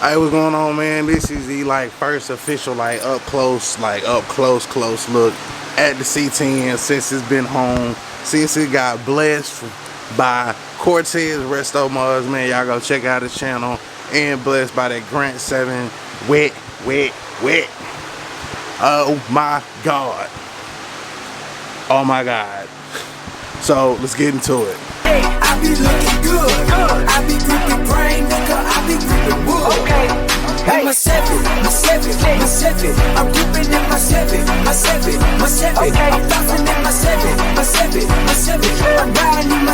Hey, what's going on, man? This is the first official up close look at the C-10 since it's been home, since it got blessed by Cortez Resto Mods. Man, y'all go check out his channel, and blessed by that Grant 7 wet. Oh my god. Oh my god. So let's get into it. I be looking good. I be gripping brain, nigga. I be gripping wood. Okay. Hey, my seven. I'm gripping in my seven. Okay. I'm flossing in my seven. I'm riding in my.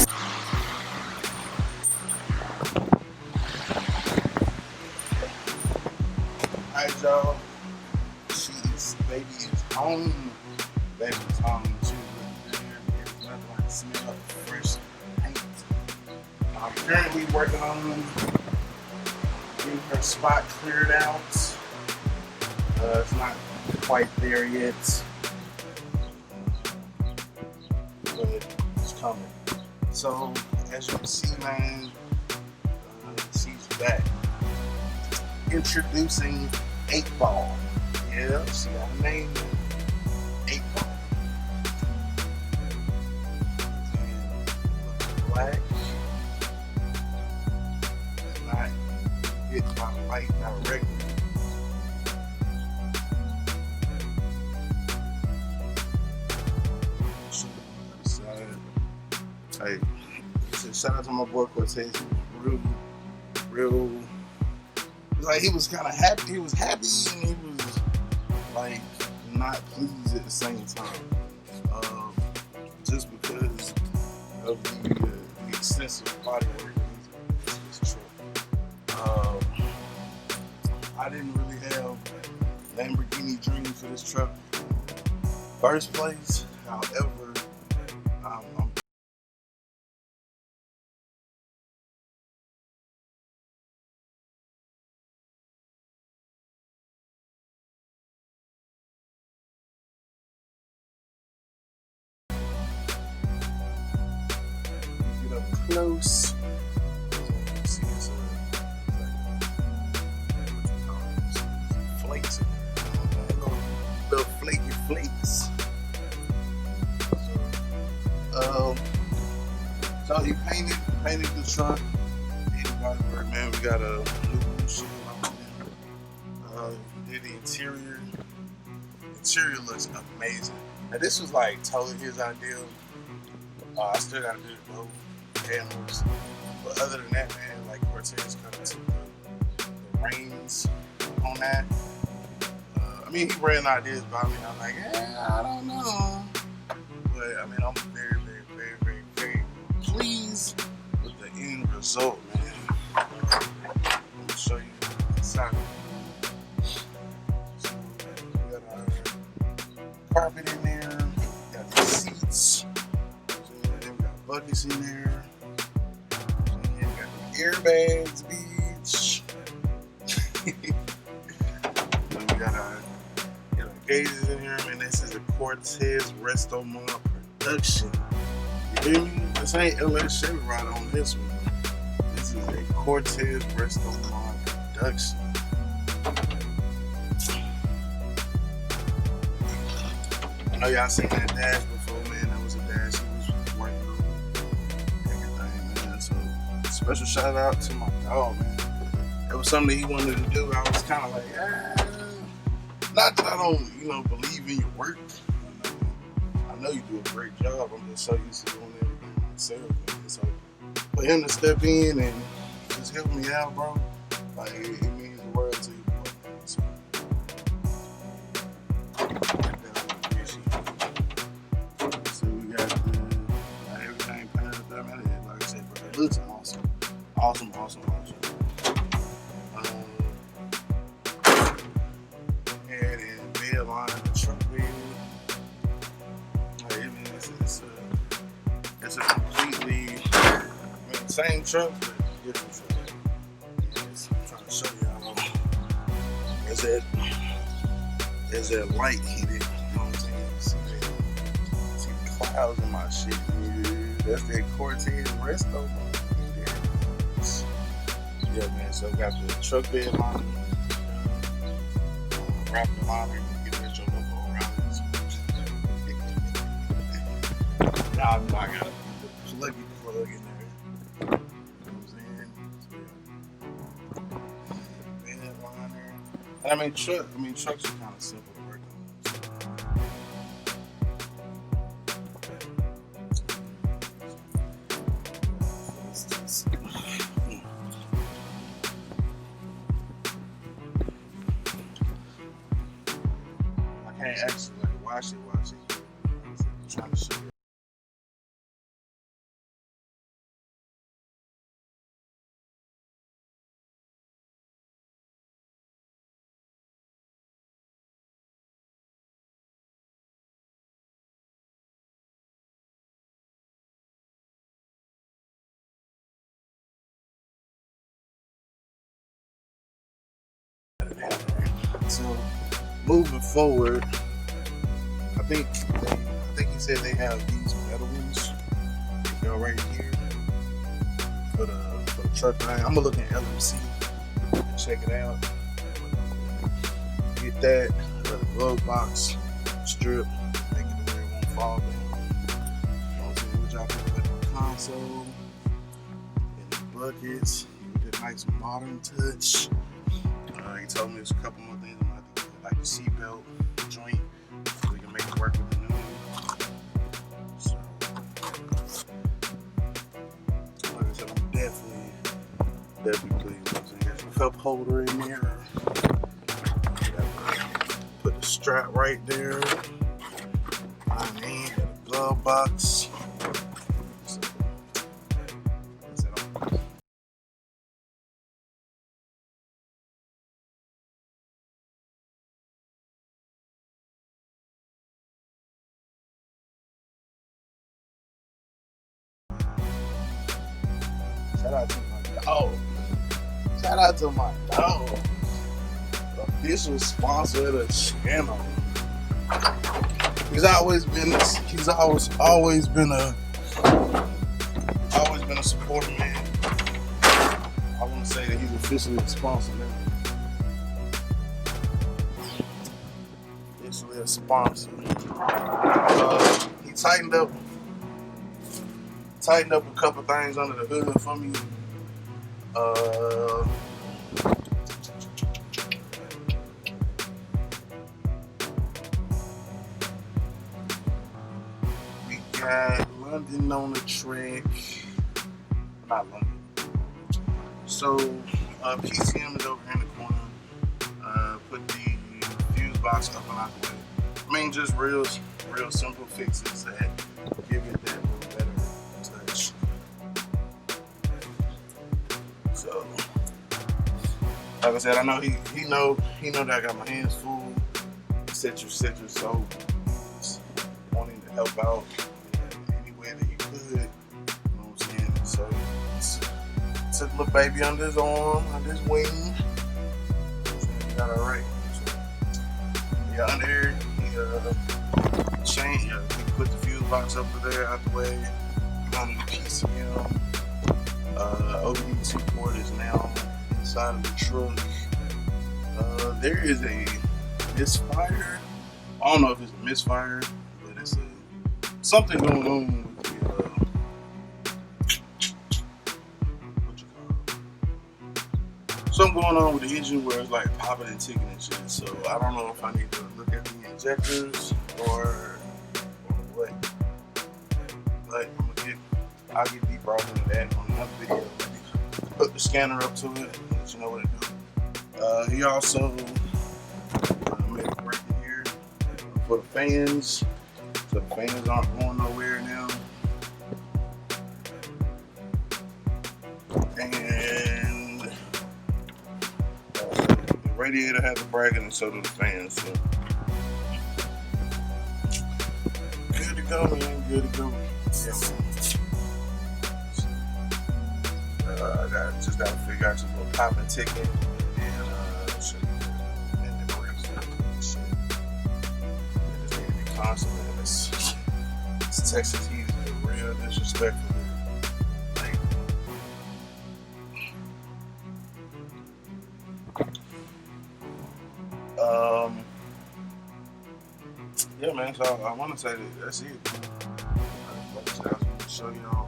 Alright, y'all. Baby is home. Baby is home. She's looking there. There's nothing like the smell of fresh paint. I'm currently working on getting her spot cleared out. It's not quite there yet, but it's coming. So, as you can see, man, she's back. Introducing 8-Ball. Yeah, see our name, 8-Ball. And black. Does not hit my light directly. Hey, shout out to my boy Cortez. Real. Like, he was kind of happy. He was happy, and he was like not pleased at the same time. Just because of the extensive body work in this truck. I didn't really have Lamborghini dreams for this truck first place. However, I'm close. See, it's flakes in there. Little flaky flakes. So he painted the truck. Did the body work, man. We got a new shit on there. Did the interior. The interior looks amazing. Now this was like totally his idea. I still gotta do the both panels, but other than that, man, like Cortez kind of took the reins on that. I mean, he ran ideas by me. I'm like, I don't know, but I mean, I'm very pleased with the end result, man. Let me show you inside. So we got our carpet in there. We got the seats. Buckets in there. And we got the airbags, bitch. And we got our gauges in here. Man, this is a Cortez Resto Mod production. You hear me? This ain't LS Chevy Ride on this one. This is a Cortez Resto Mod production. I know y'all seen that dash before, man. That was a dash he was working on. Everything, man. So special shout out to my dog, man. It was something that he wanted to do. I was kind of like, not that I don't, believe in your work. I know you do a great job. I'm just so used to doing everything myself, man. So for him to step in and just help me out, bro, like it means the world to you, boy. So, we got everything painted up, man. Like I said, bro, it looks awesome. Awesome. Head and bed line, the truck bed. Like, I mean, it's a completely, same truck, but different truck. I'm trying to show y'all. There's that light heated, you know what I'm saying? See the clouds in my shit, dude. That's that Cortez Resto. Yeah, man. So got the truck bed liner, wrap the liner, get rid of your logo around it. Now I gotta put the plug in there. You know what I'm saying? Bed liner. And I mean trucks are kind of simple to work on. I can't actually like wash it. I'm trying to show you. So moving forward, I think he said they have these metal ones. They go right here for the truck line. I'm gonna look at LMC and check it out. Get that, the glove box strip, make it to where it won't fall down. You know what I'm saying? We'll drop it with the console and the buckets. Get a nice modern touch. He told me there's a couple more things I'm gonna have to do, like the seatbelt joint, so we can make it work with the new one. So, like I said, I'm definitely pleased. You know what I'm saying? Got your cup holder in there. Put the strap right there. I mean, got a glove box. So, shout out to my dog. Shout out to my dog. The official sponsor of the channel. He's always been a supporter, man. I want to say that he's officially a sponsor now. Officially a sponsor. He tightened up a couple things under the hood for me. We got London on the track. Not London. So PCM is over here in the corner. Put the fuse box up and out the way. I mean, just real simple fixes that give it that little better touch. So, like I said, I know he know that I got my hands full, etc. So, just wanting to help out in any way that he could. You know what I'm saying? So, took the little baby under his arm, under his wing. He got all right. So, yeah, under here, he put the fuse box up there out the way. Under the PCM. OBD2 port is now inside of the truck. There is a misfire. I don't know if it's a misfire, but it's something going on with the something going on with the engine where it's like popping and ticking and shit. So I don't know if I need to look at the injectors or what. But I'll get deeper into that on another video. Put the scanner up to it, let you know what it do. He also made a break in here for the fans, so the fans aren't going nowhere now. And the radiator has a bracket, and so do the fans. So good to go, man. Good to go. Yeah, man. Just gotta figure out just a little popping ticket and the grips and shit. They just need to be constant, man. This Texas heat is real disrespectful. Like, yeah, man. So I want to say that that's it. Like I said, I was going to show y'all.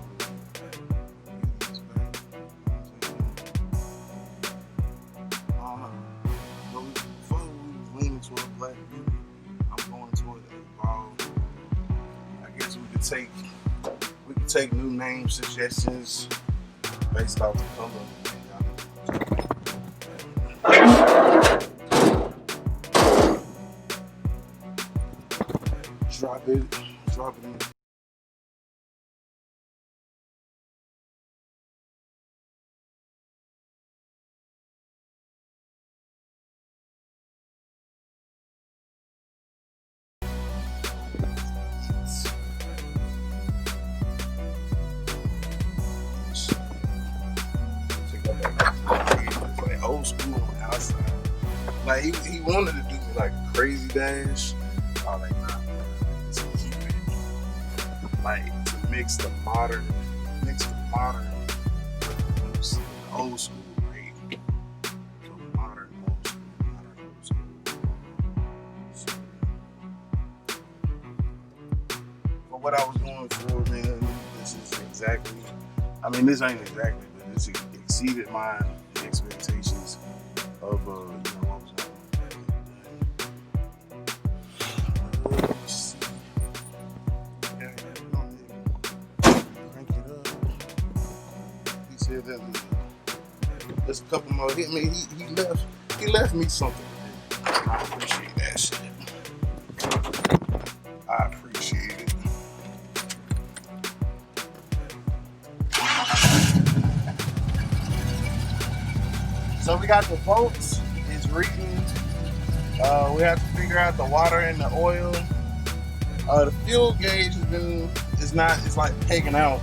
Before we was leaning toward black beauty, I'm going toward the evolve. I guess we could take new name suggestions based off the color. Drop it in. Like old school on the outside. Like he wanted to do me like a crazy dash. I was like, nah, to keep it like to mix the modern with the old school, right? So modern old school. So, for what I was going for, man, this is exactly. I mean, this ain't exactly, but this exceeded my expectations of what was crank it up. He said that there's a couple more hit me. He left me something. I appreciate that shit. I appreciate it. So we got the bolts. It's reading. We have to figure out the water and the oil. The fuel gauge it's like taken out.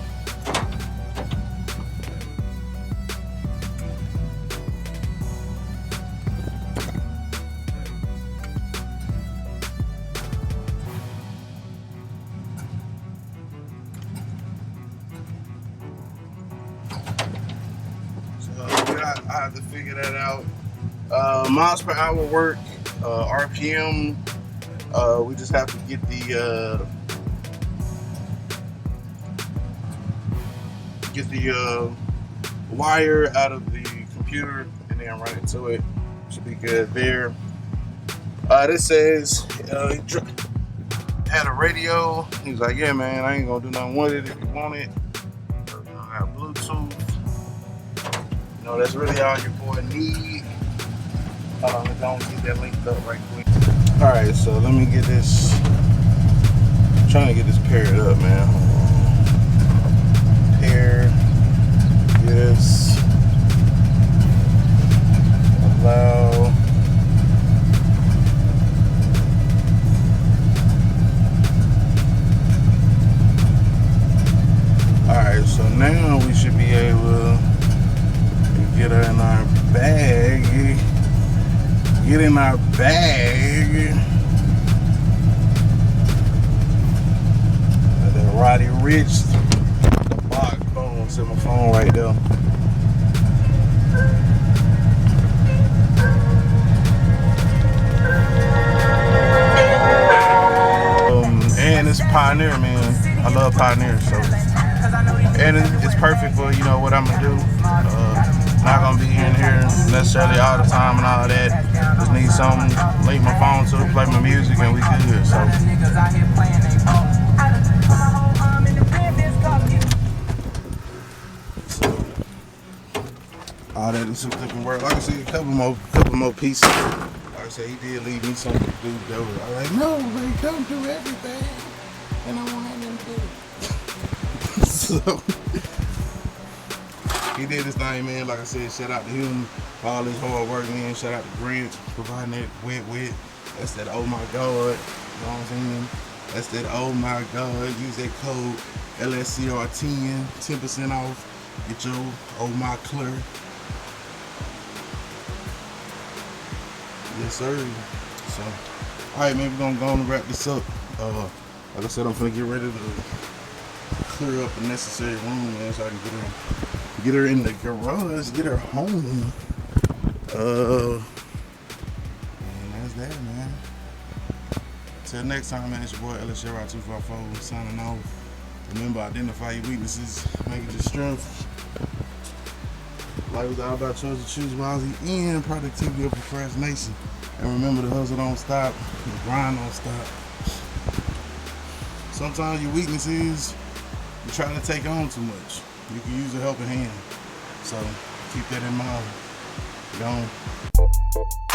I have to figure that out. Miles per hour work, RPM. We just have to get the wire out of the computer and then run it to it. Should be good there. This says he had a radio. He's like, yeah, man, I ain't gonna do nothing with it if you want it. I have Bluetooth. That's really all your boy need. Let's go and get that linked up right quick. Alright, so let me get this. I'm trying to get this paired up, man. Pair. Yes. Allow. Alright, so now we should be able to get her in our bag. Get in our bag. That Roddy Rich, the box phone, set my phone right there. And it's Pioneer, man. I love Pioneer, so. And it's perfect for what I'm gonna do. Not gonna be in here necessarily all the time and all that. Just need something, link my phone to play my music and we good. So all that is looking work. Like I said, a couple more pieces. Like I said, he did leave me something to do though. I'm like, no, man, don't do everything. And I won't have nothing to do. So he did his thing, man. Like I said, shout out to him for all his hard work, man. Shout out to Grant for providing that wet. That's that oh my god. You know what I'm saying? That's that oh my god. Use that code LSCR10, 10% off. Get your oh my clear. Yes, sir. So, alright, man, we're gonna go on and wrap this up. Like I said, I'm gonna get ready to clear up the necessary room, man, so I can get her in the garage, get her home. And that's that, man. Till next time, man, it's your boy LSHR254 signing off. Remember, identify your weaknesses, make it your strength. Life is all about choice to choose wisely and productivity or procrastination. And remember, the hustle don't stop, the grind don't stop. Sometimes your weakness is you try to take on too much. You can use a helping hand. So keep that in mind. Gone.